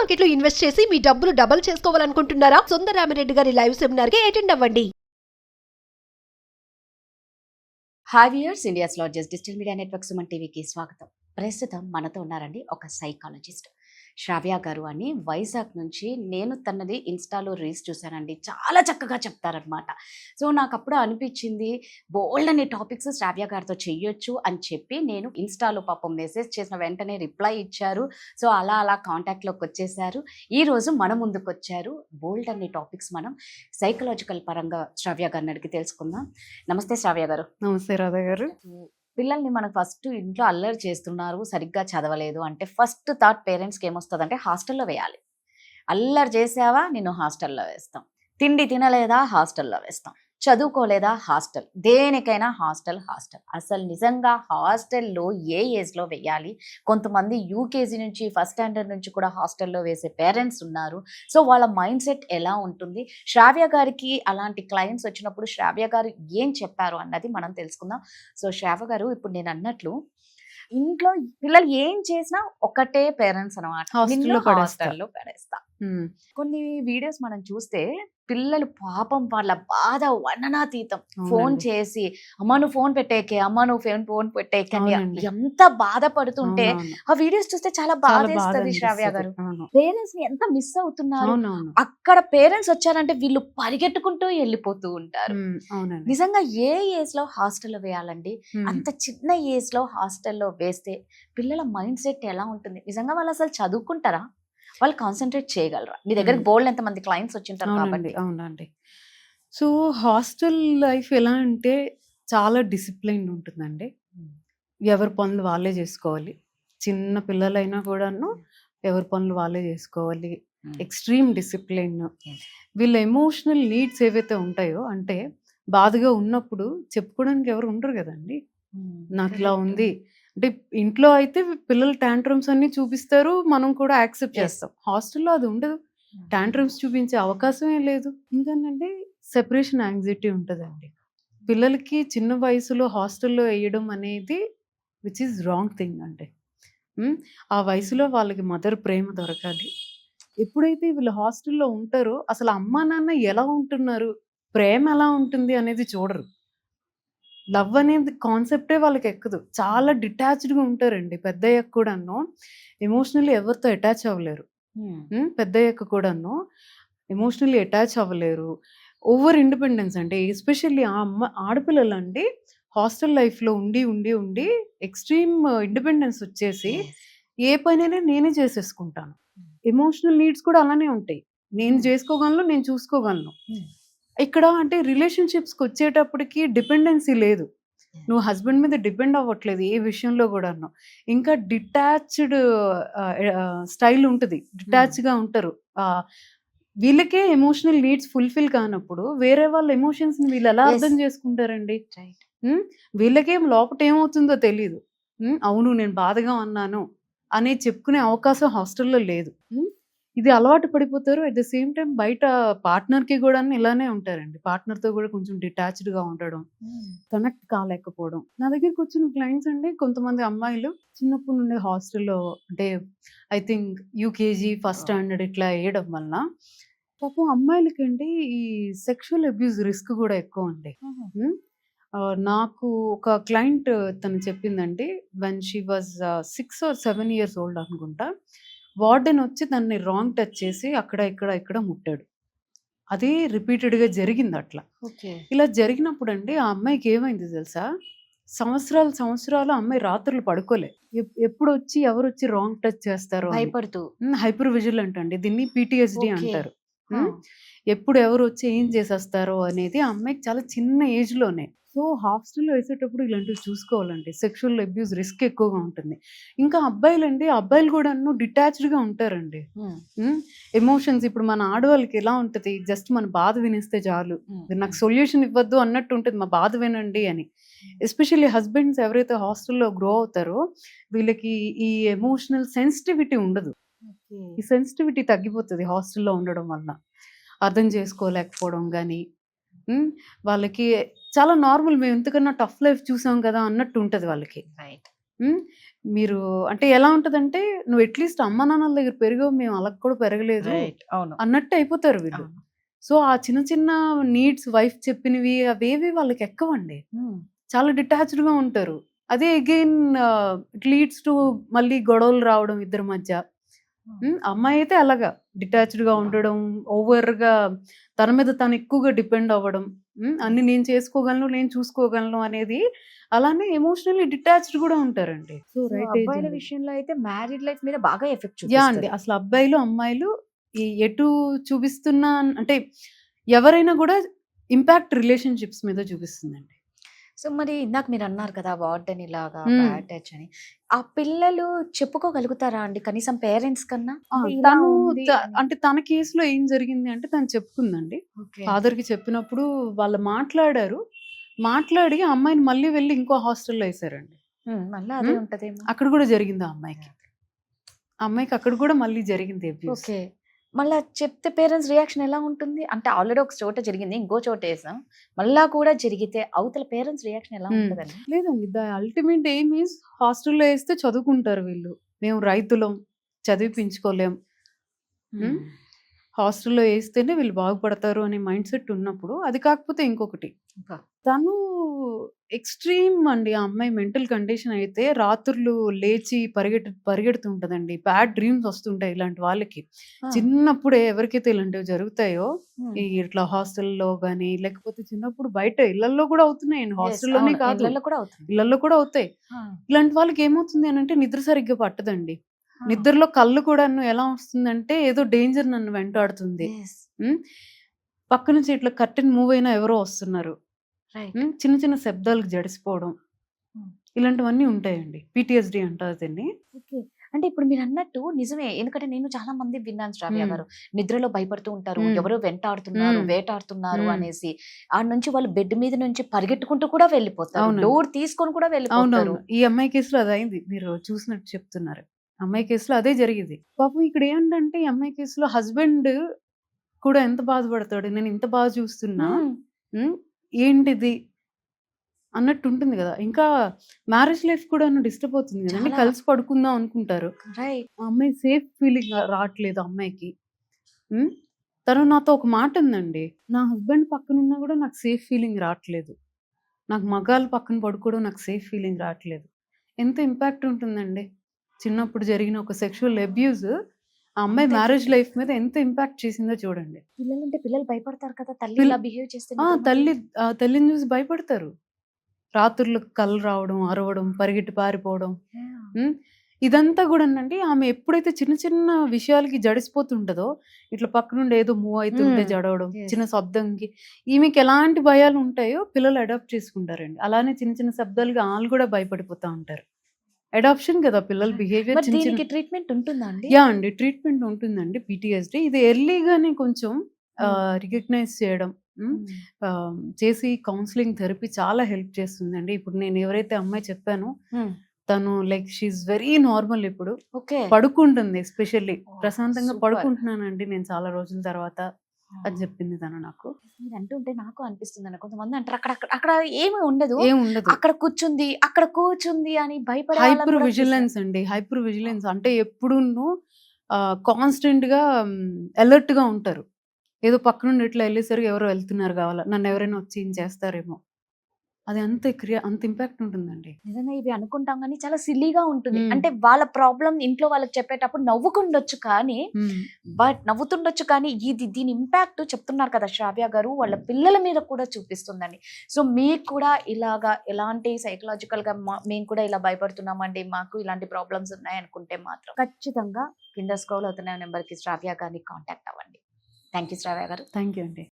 Market లో invest చేసి మీ డబ్బులు డబుల్ చేసుకోవాలనుకుంటున్నారా? సుందరరామిరెడ్డి గారి లైవ్ సెమినార్ కి అటెండ్ అవ్వండి. Hi viewers, India's largest digital media network Suman టీవీకి స్వాగతం. ప్రస్తుతం మనతో ఉన్నారండి ఒక సైకాలజిస్ట్ శ్రావ్య గారు అని, వైజాగ్ నుంచి. నేను తనది ఇన్స్టాలో రీల్స్ చూశానండి, చాలా చక్కగా చెప్తారనమాట. సో నాకు అప్పుడు అనిపించింది బోల్డ్ అనే టాపిక్స్ శ్రావ్య గారితో చెయ్యొచ్చు అని చెప్పి నేను ఇన్స్టాలో పాపం మెసేజ్ చేసిన వెంటనే రిప్లై ఇచ్చారు. సో అలా అలా కాంటాక్ట్లోకి వచ్చేసారు. ఈరోజు మన ముందుకు వచ్చారు. బోల్డ్ అనే టాపిక్స్ మనం సైకలాజికల్ పరంగా శ్రావ్య గారిని అడిగి తెలుసుకుందాం. నమస్తే శ్రావ్య గారు. నమస్తే రాధా గారు. పిల్లల్ని మనకు ఫస్ట్ ఇంట్లో అల్లరి చేస్తున్నారు, సరిగ్గా చదవలేదు అంటే ఫస్ట్ థాట్ పేరెంట్స్కి ఏమొస్తుంది అంటే హాస్టల్లో వేయాలి. అల్లరి చేసావా, నిన్ను హాస్టల్లో వేస్తాం. తిండి తినలేదా, హాస్టల్లో వేస్తాం. చదువుకోలేదా, హాస్టల్. దేనికైనా హాస్టల్ హాస్టల్. అసలు నిజంగా హాస్టల్లో ఏ ఏజ్లో వేయాలి? కొంతమంది యూకేజీ నుంచి ఫస్ట్ స్టాండర్డ్ నుంచి కూడా హాస్టల్లో వేసే పేరెంట్స్ ఉన్నారు. సో వాళ్ళ మైండ్ సెట్ ఎలా ఉంటుంది? శ్రావ్య గారికి అలాంటి క్లయింట్స్ వచ్చినప్పుడు శ్రావ్య గారు ఏం చెప్పారు అన్నది మనం తెలుసుకుందాం. సో శ్రావ్య గారు, ఇప్పుడు నేను అన్నట్లు ఇంట్లో పిల్లలు ఏం చేసినా ఒకటే పేరెంట్స్ అనమాట, హాస్టల్లో పడేస్తా. కొన్ని వీడియోస్ మనం చూస్తే పిల్లలు పాపం వాళ్ళ బాధ వర్ణనాతీతం. ఫోన్ చేసి అమ్మ నువ్వు ఫోన్ పెట్టేకే, అమ్మ నువ్వు ఫోన్ పెట్టేకే అని ఎంత బాధపడుతుంటే ఆ వీడియోస్ చూస్తే చాలా బాధేస్తుంది. శ్రావ్య గారు, పేరెంట్స్ ని ఎంత మిస్ అవుతున్నారు. అక్కడ పేరెంట్స్ వచ్చారంటే వీళ్ళు పరిగెట్టుకుంటూ వెళ్ళిపోతూ ఉంటారు. నిజంగా ఏ ఏజ్ లో హాస్టల్లో వేయాలండి? అంత చిన్న ఏజ్ లో హాస్టల్లో వేస్తే పిల్లల మైండ్ సెట్ ఎలా ఉంటుంది? నిజంగా వాళ్ళు అసలు చదువుకుంటారా? వాళ్ళు కాన్సన్ట్రేట్ చేయగలరా? మీ దగ్గర బోల్డ్ ఎంతమంది క్లయింట్స్ వచ్చింటారు కాబట్టి. అవునండి. సో హాస్టల్ లైఫ్ ఎలా అంటే చాలా డిసిప్లైన్ ఉంటుందండి. ఎవరి పనులు వాళ్ళే చేసుకోవాలి. చిన్న పిల్లలైనా కూడాను ఎవరి పనులు వాళ్ళే చేసుకోవాలి. Extreme discipline. వీళ్ళ ఎమోషనల్ నీడ్స్ ఏవైతే ఉంటాయో, అంటే బాధగా ఉన్నప్పుడు చెప్పుకోవడానికి ఎవరు ఉండరు కదండి. నాకు ఇలా ఉంది అంటే ఇంట్లో అయితే పిల్లలు టాంట్రమ్స్ అన్ని చూపిస్తారు, మనం కూడా యాక్సెప్ట్ చేస్తాం. హాస్టల్లో అది ఉండదు. టాంట్రమ్స్ చూపించే అవకాశమే లేదు. ఇంకేంటంటే సెపరేషన్ యాంగ్జైటీ ఉంటుందండి. పిల్లలకి చిన్న వయసులో హాస్టల్లో వేయడం అనేది విచ్ ఈజ్ రాంగ్ థింగ్ అంటే. ఆ వయసులో వాళ్ళకి మదర్ ప్రేమ దొరకాలి. ఎప్పుడైతే వీళ్ళు హాస్టల్లో ఉంటారో అసలు అమ్మా నాన్న ఎలా ఉంటున్నారు, ప్రేమ ఎలా ఉంటుంది అనేది చూడరు. లవ్ అనేది కాన్సెప్టే వాళ్ళకి ఎక్కదు. చాలా డిటాచ్డ్గా ఉంటారండి. పెద్దయ్యాక కూడాను ఎమోషనల్లీ ఎవరితో అటాచ్ అవ్వలేరు. పెద్దయ్యాక కూడాను ఎమోషనల్లీ అటాచ్ అవ్వలేరు. ఓవర్ ఇండిపెండెన్స్ అంటే ఎస్పెషల్లీ ఆడపిల్లలు అండి హాస్టల్ లైఫ్లో ఉండి ఉండి ఉండి ఎక్స్ట్రీమ్ ఇండిపెండెన్స్ వచ్చేసి ఏ పనైనా నేనే చేసేసుకుంటాను. ఎమోషనల్ నీడ్స్ కూడా అలానే ఉంటాయి. నేను చేసుకోగలను, నేను చూసుకోగలను. ఇక్కడ అంటే రిలేషన్షిప్స్కి వచ్చేటప్పటికి డిపెండెన్సీ లేదు. నువ్వు హస్బెండ్ మీద డిపెండ్ అవ్వట్లేదు ఏ విషయంలో కూడాను. ఇంకా డిటాచ్డ్ స్టైల్ ఉంటుంది. డిటాచ్గా ఉంటారు. వీళ్ళకే ఎమోషనల్ నీడ్స్ ఫుల్ఫిల్ కానప్పుడు వేరే వాళ్ళ ఎమోషన్స్ని వీళ్ళు ఎలా అర్థం చేసుకుంటారండి? వీళ్ళకేం లోపట ఏమవుతుందో తెలియదు. అవును నేను బాధగా ఉన్నాను అని చెప్పుకునే అవకాశం హాస్టల్లో లేదు. ఇది అలవాటు పడిపోతారు. అట్ ద సేమ్ టైం బయట పార్ట్నర్కి కూడా ఇలానే ఉంటారండి. పార్ట్నర్తో కూడా కొంచెం డిటాచ్డ్గా ఉండడం, కనెక్ట్ కాలేకపోవడం. నా దగ్గరికి వచ్చిన క్లయింట్స్ అండి కొంతమంది అమ్మాయిలు చిన్నప్పటి నుండి హాస్టల్లో అంటే I think UKG first standard ఇట్లా వేయడం వల్ల పాపం అమ్మాయిలకండి ఈ సెక్షువల్ అబ్యూస్ రిస్క్ కూడా ఎక్కువ అండి. నాకు ఒక క్లయింట్ తను చెప్పిందండి, when she was 6 or 7 years old అనుకుంటా, వార్డెన్ వచ్చి దాన్ని రాంగ్ టచ్ చేసి అక్కడ ఇక్కడ ముట్టాడు. అది రిపీటెడ్గా జరిగింది అట్లా. ఇలా జరిగినప్పుడు అండి ఆ అమ్మాయికి ఏమైంది తెలుసా? సంవత్సరాలు అమ్మాయి రాత్రులు పడుకోలే. ఎప్పుడు వచ్చి ఎవరు వచ్చి రాంగ్ టచ్ చేస్తారో భయపడుతూ. హైపర్ విజిలెంట్ అండి, దీన్ని PTSD అంటారు. ఎప్పుడు ఎవరు వచ్చి ఏం చేసేస్తారో అనేది ఆ అమ్మాయికి చాలా చిన్న ఏజ్లోనే. సో హాస్టల్లో వేసేటప్పుడు ఇలాంటివి చూసుకోవాలండి. సెక్షువల్ అబ్యూస్ రిస్క్ ఎక్కువగా ఉంటుంది. ఇంకా అబ్బాయిలు కూడా డిటాచ్డ్గా ఉంటారండి. ఎమోషన్స్ ఇప్పుడు మన ఆడవాళ్ళకి ఎలా ఉంటుంది, జస్ట్ మన బాధ వినేస్తే చాలు, నాకు సొల్యూషన్ ఇవ్వద్దు అన్నట్టు ఉంటుంది, మా బాధ వినండి అని. ఎస్పెషల్లీ హస్బెండ్స్ ఎవరైతే హాస్టల్లో గ్రో అవుతారో వీళ్ళకి ఈ ఎమోషనల్ సెన్సిటివిటీ ఉండదు. ఈ సెన్సిటివిటీ తగ్గిపోతుంది హాస్టల్లో ఉండడం వల్ల. అర్థం చేసుకోలేకపోవడం కానీ, వాళ్ళకి చాలా నార్మల్, మేము ఎంతకన్నా టఫ్ లైఫ్ చూసాం కదా అన్నట్టు ఉంటుంది వాళ్ళకి. రైట్. హ్మ్. మీరు అంటే ఎలా ఉంటదంటే, "నువ్వు అట్‌లీస్ట్ అమ్మ నాన్నల దగ్గర పెరిగావు. మేము అలా కూడా పెరగలేదు" అవును. అన్నట్టు అయిపోతారు వీళ్ళు. అవును. సో, ఆ చిన్న చిన్న నీడ్స్ వైఫ్ చెప్పినవి అవేవి వాళ్ళకి ఎక్కవండి. చాలా డిటాచ్డ్‌గా ఉంటారు. అదే అగైన్ ఇట్ లీడ్స్ టు మళ్ళీ గొడవలు రావడం ఇద్దరి మధ్య. అమ్మాయి అయితే అలాగా డిటాచ్డ్‌గా ఉండడం, ఓవర్‌గా తన మీద తను ఎక్కువగా డిపెండ్ అవ్వడం. అన్నీ నేను చేసుకోగలను, నేను చూసుకోగలను అనేది. అలానే ఎమోషనల్లీ డిటాచ్డ్ కూడా ఉంటారండి. సో, సో, రైట్ ఏజ్ అబ్బాయిల అండి. విషయంలో అయితే మ్యారీడ్ లైఫ్ మీద బాగా ఎఫెక్ట్ యాహ్! అండి. చూపిస్తది. అసలు అబ్బాయిలు, అమ్మాయిలు ఎటు చూపిస్తున్నా అంటే ఎవరైనా కూడా ఇంపాక్ట్ రిలేషన్‌షిప్స్ మీద చూపిస్తుందండి. సో, మరి ఇందాక మీరన్నారు కదా! వార్డెన్ ఇలాగా హ్మ్. బ్యాడ్ టచ్ అని. ఆ పిల్లలు చెప్పుకోగలుగుతారా అండి? కనీసం పేరెంట్స్ కన్నా? ఆ! అంటే ఇలా తను ఉంది అని. అంటే తన కేస్‌లో ఏం జరిగింది అంటే తను చెప్పుకుందండి. ఓకే. ఫాదర్‌కి చెప్పినప్పుడు వాళ్ళు మాట్లాడారు. మాట్లాడి ఆ అమ్మాయిని మళ్ళీ వెళ్లి ఇంకో హాస్టల్‌లో ఏసారండి. మళ్ళా అదే హ్మ్. ఉంటదేమో. అక్కడ కూడా జరిగింది ఆ అమ్మాయికి. ఆ అమ్మాయికి అక్కడ కూడా మళ్ళీ జరిగింది అబ్యూస్. ఓకే. మళ్ళా చెప్తే పేరెంట్స్ రియాక్షన్ ఎలా ఉంటుంది? అంటే ఆల్రెడీ ఒక చోట జరిగింది. ఇంకో చోట ఏసాం. మళ్ళా కూడా జరిగితే అవతల పేరెంట్స్ రియాక్షన్ ఎలా ఉంటదండి? లేదండి. అల్టిమేట్ ఎయిమ్ ఈస్ హాస్టల్‌లో ఏస్తే చదువుకుంటారు వీళ్ళు. మేము రైతులం, చదివిపించుకోలేం. హ్మ్. హాస్టల్‌లో ఏస్తేనే వీళ్ళు బాగుపడతారు అనే మైండ్‌సెట్ ఉన్నప్పుడు, అది కాకపోతే ఇంకొకటి. అబ్బా! తను ఎక్స్‌ట్రీమ్ అండి. ఆ అమ్మాయి మెంటల్ కండిషన్ అయితే రాత్రులు లేచి పరిగెడుతూ ఉంటదండి. బ్యాడ్ డ్రీమ్స్ వస్తుంటాయి ఇలాంటి వాళ్ళకి. ఆ! చిన్నప్పుడే ఎవరికైతే ఇలాంటివి జరుగుతాయో, హ్మ్. ఇట్లా హాస్టల్‌లో గాని, లేకపోతే చిన్నప్పుడు బయట ఇళ్లల్లో కూడా అవుతున్నాయండి. యెస్. హాస్టల్‌లోనే అవును. కాదు. ఇళ్ళల్లో కూడా అవుతుంది. ఇళ్లల్లో కూడా అవుతాయి. ఆ! ఇలాంటి వాళ్ళకి ఏమవుతుంది అనంటే నిద్ర సరిగ్గా పట్టదండి. ఆ! నిద్రలో కళ్ళు కూడాను ఎలా వస్తుందంటే ఏదో డేంజర్ నన్ను వెంటాడుతుంది. యెస్. హ్మ్. పక్క నుంచి ఇట్లా కర్టెన్ మూవ్ అయినా ఎవరో వస్తున్నారు. రైట్. చిన్న చిన్న శబ్దాలకు జడిసిపోవడం. హ్మ్. ఇలాంటివన్నీ ఉంటాయండి. పీటీఎస్‌డీ అంటారు దీన్ని. ఓకే. అంటే ఇప్పుడు మీరన్నట్టు నిజమే. ఎందుకంటే నేను చాలా మంది విన్నాను శ్రావ్య హ్మ్. గారు. నిద్రలో భయపడుతూ ఉంటారు. హ్మ్. ఎవరో వెంటాడుతున్నారు, హ్మ్. వేటాడుతున్నారు హ్మ్. అనేసి. ఆడ నుంచి వాళ్ళు బెడ్ మీద నుంచి పరిగెట్టుకుంటూ కూడా వెళ్ళిపోతారు. అవునండి. డోర్ తీసుకొని కూడా వెళ్ళిపోతారు. అవునవును. ఈ అమ్మాయి కేస్‌లో అదయింది. మీరు చూసినట్టు చెప్తున్నారు. అమ్మాయి కేస్‌లో అదే జరిగింది. పాపం ఇక్కడ ఏంటంటే ఈ అమ్మాయి కేస్‌లో హస్బెండ్ కూడా ఎంత బాధపడతాడు. నేను ఇంత బాగా చూస్తున్నా. హ్మ్. హ్మ్. ఏంటిది అన్నట్టుంటుంది గదా! ఇంకా మ్యారేజ్ లైఫ్ కూడాను డిస్టర్బ్ అవుతుంది గదండీ. చాలా. కలిసి పడుకుందాం అనుకుంటారు. రైట్. ఆ అమ్మాయి సేఫ్ ఫీలింగ్ రాట్లేదు ఆ అమ్మాయికి. హ్మ్. తను నాతో ఒక మాటందండి. నా హస్బెండ్ పక్కనున్నా గూడా నాకు సేఫ్ ఫీలింగ్ రాట్లేదు. నాకు మగాళ్ళు పక్కన పడుకోవడం నాకు సేఫ్ ఫీలింగ్ రాట్లేదు. ఎంత ఇంపాక్ట్ ఉంటుందండి. చిన్నప్పుడు జరిగిన ఒక సెక్షువల్ అబ్యూజ్ ఆ అమ్మాయి అంత మ్యారేజ్ ఎఫెక్ట్. లైఫ్ మీద ఎంత ఇంపాక్ట్ చేసిందో చూడండి. పిల్లలుంటే పిల్లలు భయపడతారు కదా! తల్లి పిల్ ఇలా బిహేవ్ చేస్తే ఆ! నిద్ర మధ్యలో. తల్లిని చూసి భయపడతారు. రాత్రుళ్ళు కళ్ళు రావడం, అరవడం, పరిగెట్టి పారిపోవడం. యాహ్! హ్మ్. ఇదంతా గూడానండి ఆమె ఎప్పుడైతే చిన్న చిన్న విషయాలకి జడిసిపోతుంటదో, ఇట్లా పక్కనుండి ఏదో మూవ్ అయితుంటే జడవడం, యెస్. చిన్న శబ్దంకి ఈమెకెలాంటి భయాలుంటాయో పిల్లలు అడాప్ట్ చేసుకుంటారండి. అలానే చిన్న చిన్న శబ్దాలకి ఆళ్ళు గూడా భయపడిపోతా ఉంటారు. అడాప్షన్ గదా! పిల్లల బిహేవియర్ మరి చిన్న చిన్న దీనికి ట్రీట్మెంట్ ఉంటుందా అండి? యాహ్! అండి. ట్రీట్మెంట్ ఉంటుందండి పీటీఎస్‌డీ. ఇది ఎర్లీగానే కొంచెం రికగ్నైజ్ చేయడం. హ్మ్. హ్మ్. చేసి కౌన్సెలింగ్ థెరపీ చాలా హెల్ప్ చేస్తుందండి. ఇప్పుడు నేను ఎవరైతే అమ్మాయి చెప్పానో హ్మ్. తను like she is very normal ఇప్పుడు. ఓకే. పడుకుంటుంది ఎస్పెషల్లీ. ఓహ్! ప్రశాంతంగా సూపర్. పడుకుంటున్నానండి నేను చాలా రోజుల తర్వాత అని చెప్పింది తను నాకు. మీరంటుంటే నాకు అనిపిస్తుందండి. కొంతమంది అంటారు అక్కడ అక్కడ అక్కడ ఏమి ఉండదు. ఏముండదు. అక్కడ కూర్చుంది అని భయపడే వాళ్ళని హైపర్ కూడా చూసాను. విజిలెన్స్ అండి. హైపర్ విజిలెన్స్ అంటే ఎప్పుడూను కాన్స్టెంట్‌గా అలర్ట్‌గా ఉంటారు. ఏదో పక్కనుండి ఇట్లా ఎళ్ళేసరికి ఎవరో వెళ్తున్నారు కావాల. నన్నెవరైనా వచ్చి ఏం చేస్తారేమో! అది అంత ఇంపాక్ట్ ఉంటుందండి. నిజంగా ఇవి అనుకుంటాం గానీ చాలా సిల్లీగా ఉంటుంది. హ్మ్. అంటే వాళ్ళ ప్రాబ్లమ్ ఇంట్లో వాళ్ళకి చెప్పేటప్పుడు నవ్వుకుండొచ్చు కానీ, హ్మ్. నవ్వుతుండొచ్చు కానీ దీని ఇంపాక్ట్ చెప్తున్నారు కదా శ్రావ్య గారు, వాళ్ళ పిల్లల మీద కూడా చూపిస్తుందండి. సో, మీకు కూడా ఇలాగా ఎలాంటి సైకలాజికల్‌గా మేము కూడా ఇలా భయపడుతున్నామండి. మాకు ఇలాంటి ప్రాబ్లమ్స్ ఉన్నాయనుకుంటే మాత్రం ఖచ్చితంగా కింద స్క్రోల్ అవుతున్న నెంబర్‌కి శ్రావ్య గారిని కాంటాక్ట్ అవ్వండి. థాంక్ యూ శ్రావ్య గారు. థాంక్ యూ అండి.